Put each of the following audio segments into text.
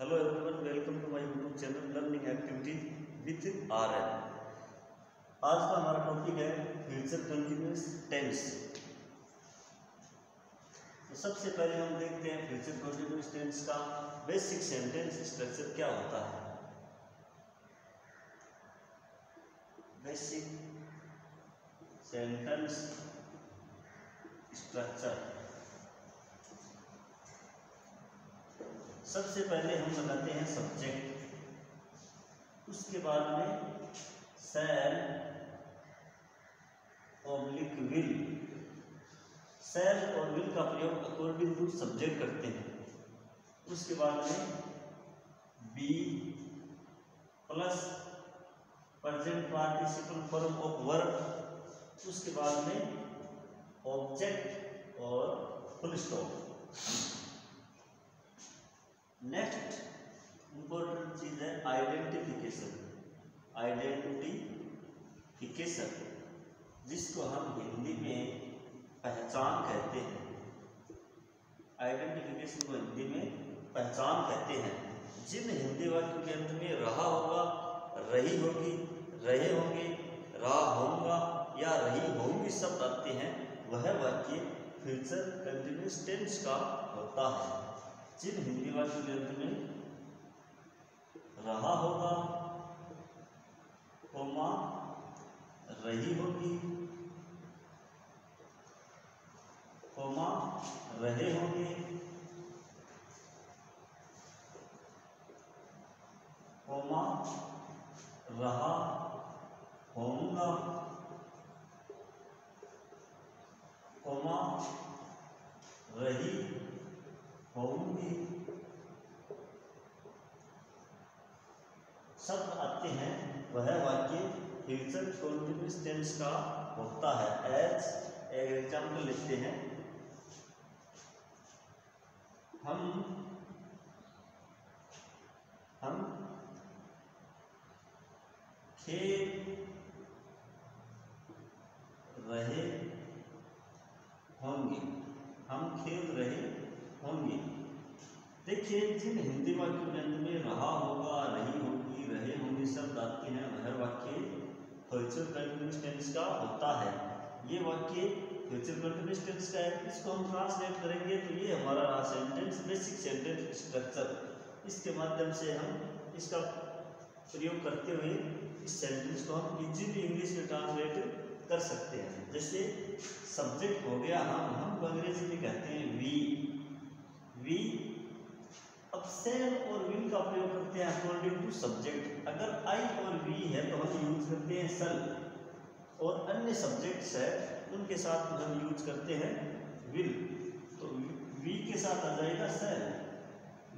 Hello everyone, welcome to my YouTube channel learning activities with RN. आज का हमारा topic है फ्यूचर कंटिन्यूअस टेंस। तो सबसे पहले हम देखते हैं फ्यूचर कंटिन्यूअस टेंस का बेसिक सेंटेंस स्ट्रक्चर क्या होता है। Basic sentence structure. सबसे पहले हम बनाते हैं सब्जेक्ट, उसके बाद में शैल ऑब्लिक विल। शैल और विल का प्रयोग अकॉर्डिंग टू सब्जेक्ट करते हैं। उसके बाद में be plus present participle form of verb. उसके बाद में ऑब्जेक्ट और फुल स्टॉप। नेक्स्ट इंपॉर्टेंट चीज है आइडेंटिफिकेशन। आइडेंटिफिकेशन जिसको हम हिंदी में पहचान कहते हैं। आइडेंटिफिकेशन को हिंदी में पहचान कहते हैं। जिन हिंदी वाक्यों के अंत में रहा होगा, रही होगी, रहे होंगे, रहा होगा या रही होंगी शब्द आते हैं, वह वाक्य फ्यूचर कंटिन्यूअस टेंस का होता है। जिन हिंदी वाक्यों के अंत में रहा होगा, कोमा, रही होगी, कोमा, रहे होंगे, कोमा, रहा होऊंगा, कोमा, रही होंगी शब्द आते हैं, वह वाक्य फ्यूचर कंटिन्यूअस टेंस का होता है। एज एग्जाम्पल लिखते हैं, हम खेल रहे होंगे, हम खेल रहे होंगे। देखिए, जिन हिंदी वाक्यों के अंत में रहा होगा, रही होगी, रहे होंगे शब्द आते हैं, वह वाक्य फ्यूचर कंटिन्यूअस टेंस का होता है। ये वाक्य फ्यूचर कंटिन्यूअस टेंस का है। इसको हम ट्रांसलेट करेंगे तो ये हमारा रहा सेंटेंस, बेसिक सेंटेंस स्ट्रक्चर। इसके माध्यम से हम इसका प्रयोग करते हुए इस सेंटेंस को हम इजीली इंग्लिश में ट्रांसलेट कर सकते हैं। जैसे सब्जेक्ट हो गया, हम अंग्रेजी में कहते हैं वी। अब शैल और विल का प्रयोग करते हैं अकॉर्डिंग टू सब्जेक्ट। अगर आई और वी है तो हम यूज करते हैं शैल, और अन्य सब्जेक्ट्स है उनके साथ हम यूज करते हैं विल। तो वी के साथ आ जाएगा शैल,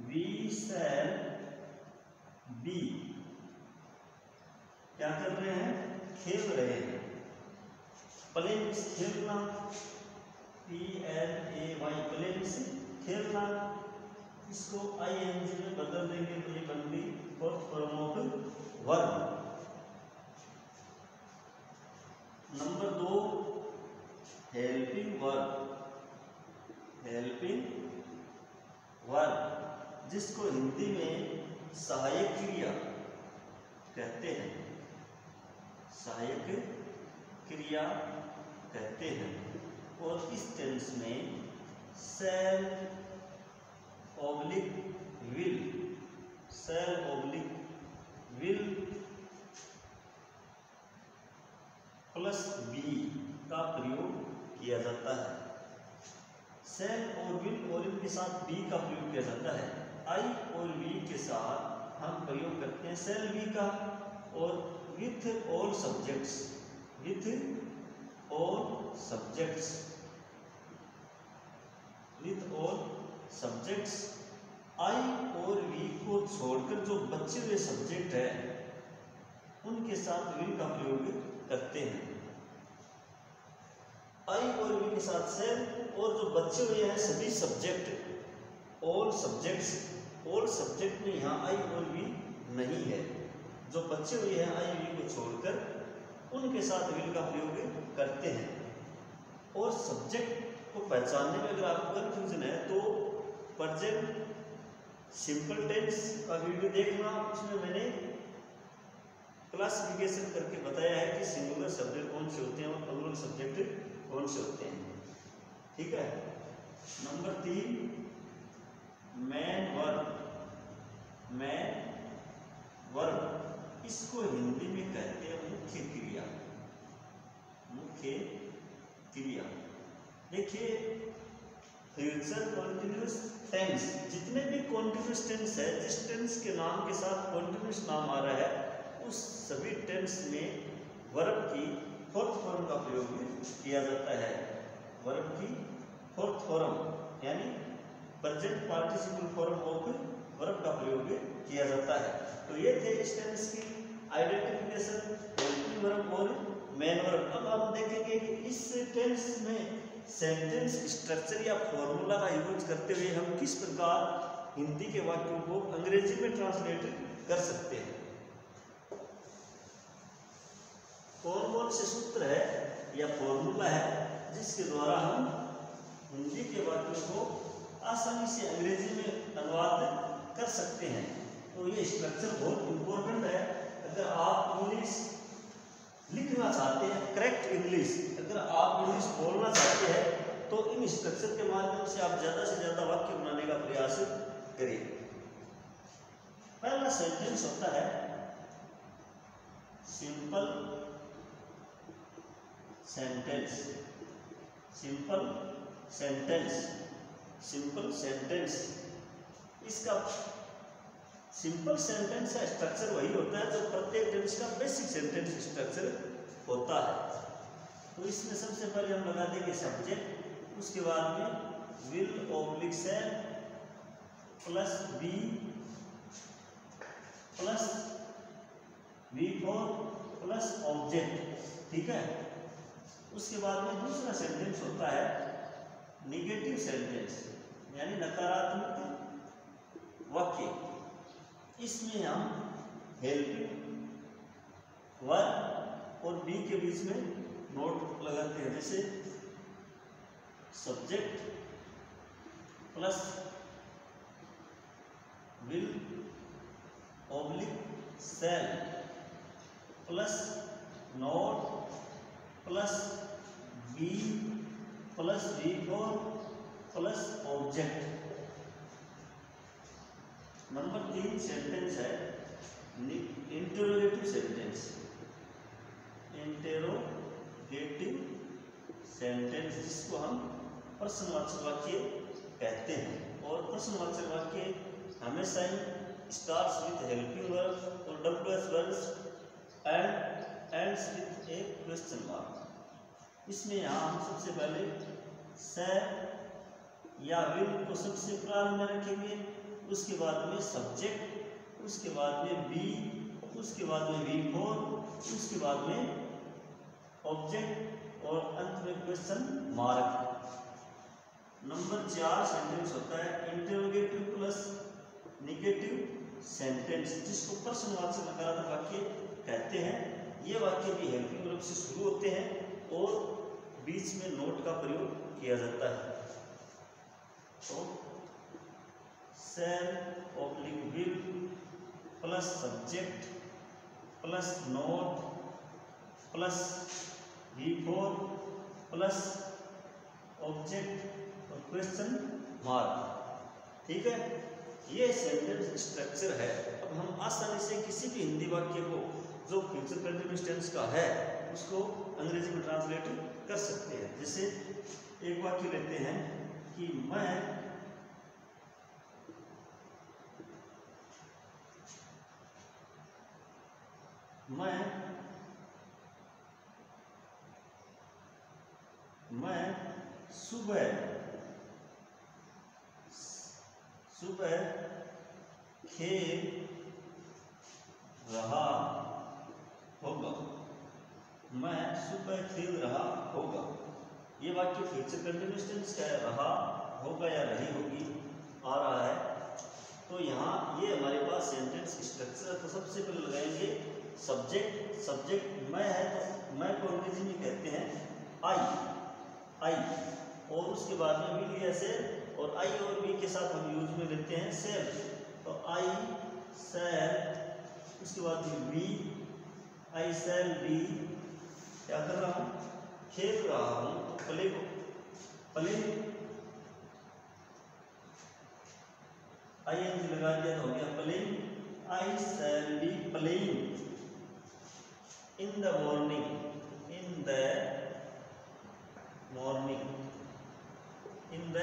वी शैल बी। क्या कर रहे हैं? खेल रहे हैं। प्ले मीन्स खेलना, PLAY, प्ले मीन्स खेलना। इसको ING में बदल देंगे तो ये बन गई fourth form of verb. Number 2 helping verb. Helping verb जिसको हिंदी में सहायक क्रिया कहते हैं, सहायक क्रिया कहते हैं। और इस टेंस में shall oblique will, shall oblique will plus be का प्रयोग किया जाता है। शैल और विल और इनके साथ बी का प्रयोग किया जाता है। आई और वी के साथ हम प्रयोग करते हैं शैल बी का, और with all subjects, with all subjects, with all subjects. I और वी को छोड़कर जो बचे हुए सब्जेक्ट है उनके साथ विल का प्रयोग करते हैं। आई और वी के साथ शैल, और जो बचे हुए हैं सभी subject, all subjects. All subject में यहाँ आई और वी नहीं है। जो बचे हुए हैं आई वी को छोड़कर उनके साथ विल का प्रयोग करते हैं। और सब्जेक्ट को पहचानने में अगर आपको कन्फ्यूजन है तो प्रेजेंट सिंपल टेंस का वीडियो देखना, उसमें मैंने क्लासिफिकेशन करके बताया है कि सिंगुलर सब्जेक्ट कौन से होते हैं और प्लूरल सब्जेक्ट कौन से होते हैं। ठीक है। Number 3, man verb. Man verb इसको हिंदी में कहते हैं मुख्य क्रिया। मुख्य क्रिया देखिए, फ्यूचर कॉन्टिन्यूस टेंस, जितने भी कॉन्टिन्यूस टेंस है, जिस टेंस के नाम के साथ कॉन्टिन्यूस नाम आ रहा है, उस सभी टेंस में वर्ब की फोर्थ फॉर्म का प्रयोग किया जाता है। वर्ब की फोर्थ फॉर्म यानी present participle form of verb का प्रयोग किया जाता है। तो ये थे इस टेंस की आइडेंटिफिकेशन, हेल्पिंग वर्ब और मेन वर्ब। अब हम देखेंगे कि इस टेंस में सेंटेंस स्ट्रक्चर या फॉर्मूला का यूज करते हुए हम किस प्रकार हिंदी के वाक्यों को अंग्रेजी में ट्रांसलेट कर सकते हैं। कौन कौन से सूत्र है या फॉर्मूला है जिसके द्वारा हम हिंदी के वाक्यों को आसानी से अंग्रेजी में अनुवाद कर सकते हैं। तो ये स्ट्रक्चर बहुत इंपॉर्टेंट है। अगर आप इंग्लिश लिखना चाहते हैं, करेक्ट इंग्लिश, अगर आप इंग्लिश बोलना चाहते हैं, तो इन स्ट्रक्चर के माध्यम से आप ज़्यादा से ज़्यादा वाक्य बनाने का प्रयास करिए। पहला सेंटेंस होता है simple sentence. Simple sentence, simple sentence, इसका सिंपल सेंटेंस का स्ट्रक्चर वही होता है जो प्रत्येक टेंस का बेसिक सेंटेंस स्ट्रक्चर होता है। तो इसमें सबसे पहले हम लगा देंगे सब्जेक्ट, उसके बाद में will oblique shall plus be plus V4 plus object. ठीक है। उसके बाद में दूसरा सेंटेंस होता है निगेटिव सेंटेंस यानी नकारात्मक वाक्य। इसमें हम हेल्पिंग वर्ब और बी के बीच में नोट लगाते हैं, जैसे subject plus will oblique shall plus not plus be plus V4 plus object. Number 3 sentence है इंटेरोगेटिव सेंटेंस। इंटेरोगेटिव सेंटेंस जिसको हम प्रश्नवाचक वाक्य कहते हैं, और प्रश्नवाचक वाक्य हमेशा he starts with helping verb और WH verbs and ends with A question mark. इसमें यहाँ हम सबसे पहले शैल या विल को सबसे प्रारंभ में रखेंगे, उसके बाद में सब्जेक्ट, उसके बाद में बी, उसके बाद में V4, उसके बाद में ऑब्जेक्ट और अंत में क्वेश्चन मार्क। नंबर 4 सेंटेंस होता है इंटरोगेटिव प्लस निगेटिव सेंटेंस, जिसको प्रश्नवाचक नकारात्मक वाक्य कहते हैं। ये वाक्य भी हेल्पिंग वर्ब से शुरू होते हैं और बीच में नोट का प्रयोग किया जाता है। तो shall oblique will plus subject plus not plus V4 plus object और क्वेश्चन मार्क। ठीक है। ये सेंटेंस स्ट्रक्चर है। अब हम आसानी से किसी भी हिंदी वाक्य को जो फ्यूचर कंटिन्यूअस टेंस का है उसको अंग्रेजी में ट्रांसलेट कर सकते हैं। जैसे एक वाक्य लेते हैं कि मैं सुबह खेल रहा होगा। मैं सुबह खेल रहा होगा। ये वाक्य फ्यूचर कंटिन्यूअस टेंस का है, रहा होगा या रही होगी आ रहा है। तो यहाँ ये हमारे पास सेंटेंस स्ट्रक्चर। तो सबसे पहले लगाएंगे सब्जेक्ट। सब्जेक्ट मैं है तो मैं को अंग्रेजी में कहते हैं आई, और उसके बाद में विल या सेल, और आई और बी के साथ हम यूज में लेते हैं सेल। आई शैल, उसके बाद बी, आई शैल बी, क्या कर रहा हूँ, खेल रहा हूँ, play, play I N G लगा दिया तो हो गया playing, I shall be playing in the morning, in the morning, in the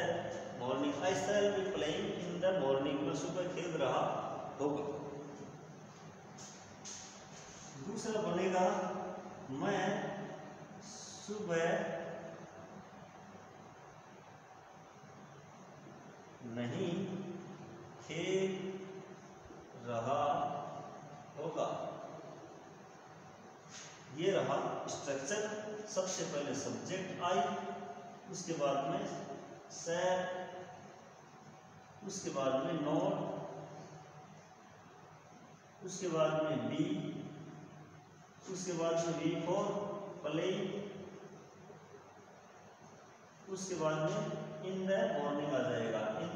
morning, I shall be playing in the morning, मैं सुबह खेल रहा होगा। दूसरा बनेगा मैं सुबह नहीं खेल रहा होगा। ये रहा स्ट्रक्चर। सबसे पहले सब्जेक्ट आई, उसके बाद में शैल, उसके बाद में नॉट, उसके बाद में बी, उसके बाद में बी फॉर प्ले, उसके बाद में इन द मॉर्निंग आ जाएगा, इन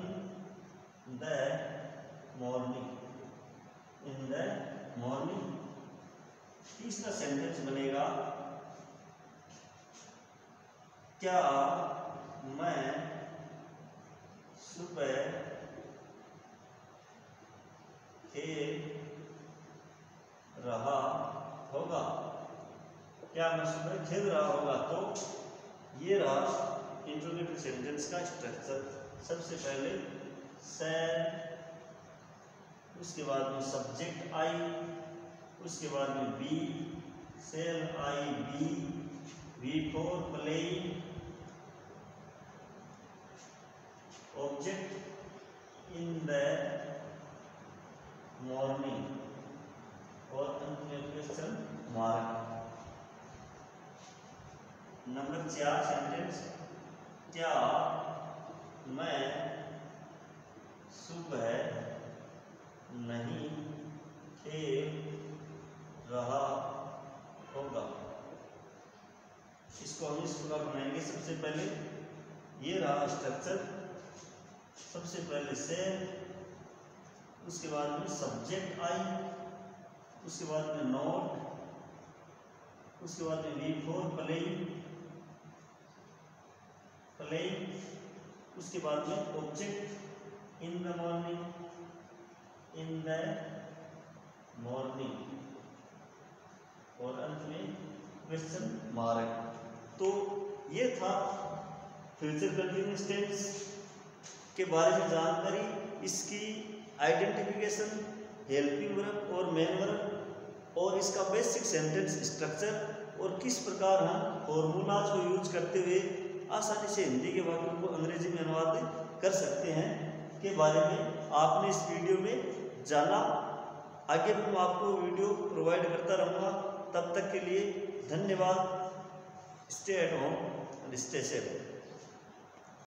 the morning, in the morning. तीसरा सेंटेंस बनेगा क्या मैं सुबह खेल रहा होगा, क्या मैं सुबह खेल रहा होगा। तो ये रहा इंट्रोगेटिव सेंटेंस का स्ट्रक्चर। सबसे पहले शैल, उसके बाद में सब्जेक्ट आई, उसके बाद में be, shall I be, be for playing, object in the morning, और अंत में क्वेश्चन मार्क। नंबर 4 सेंटेंस, क्या मैं सुबह नहीं खेल रहा होगा। इसको हम इस प्रकार बनाएंगे। सबसे पहले ये रहा स्ट्रक्चर, सबसे पहले शैल, उसके बाद में सब्जेक्ट आई, उसके बाद में नॉट, उसके बाद में बी फॉर प्लेइंग, प्लेइंग, उसके बाद में object in the morning, in the morning, और अंत में क्वेश्चन मार्क। तो ये था फ्यूचर कंटिन्यूअस टेंस के बारे में जानकारी, इसकी आइडेंटिफिकेशन, हेल्पिंग वर्ब और मेन वर्ब, और इसका बेसिक सेंटेंस स्ट्रक्चर, और किस प्रकार हम फॉर्मूलाज को यूज करते हुए आसानी से हिंदी के वाक्यों को अंग्रेजी में अनुवाद कर सकते हैं के बारे में आपने इस वीडियो में जाना। आगे भी मैं आपको वीडियो प्रोवाइड करता रहूँगा। तब तक के लिए धन्यवाद। Stay at home and stay safe.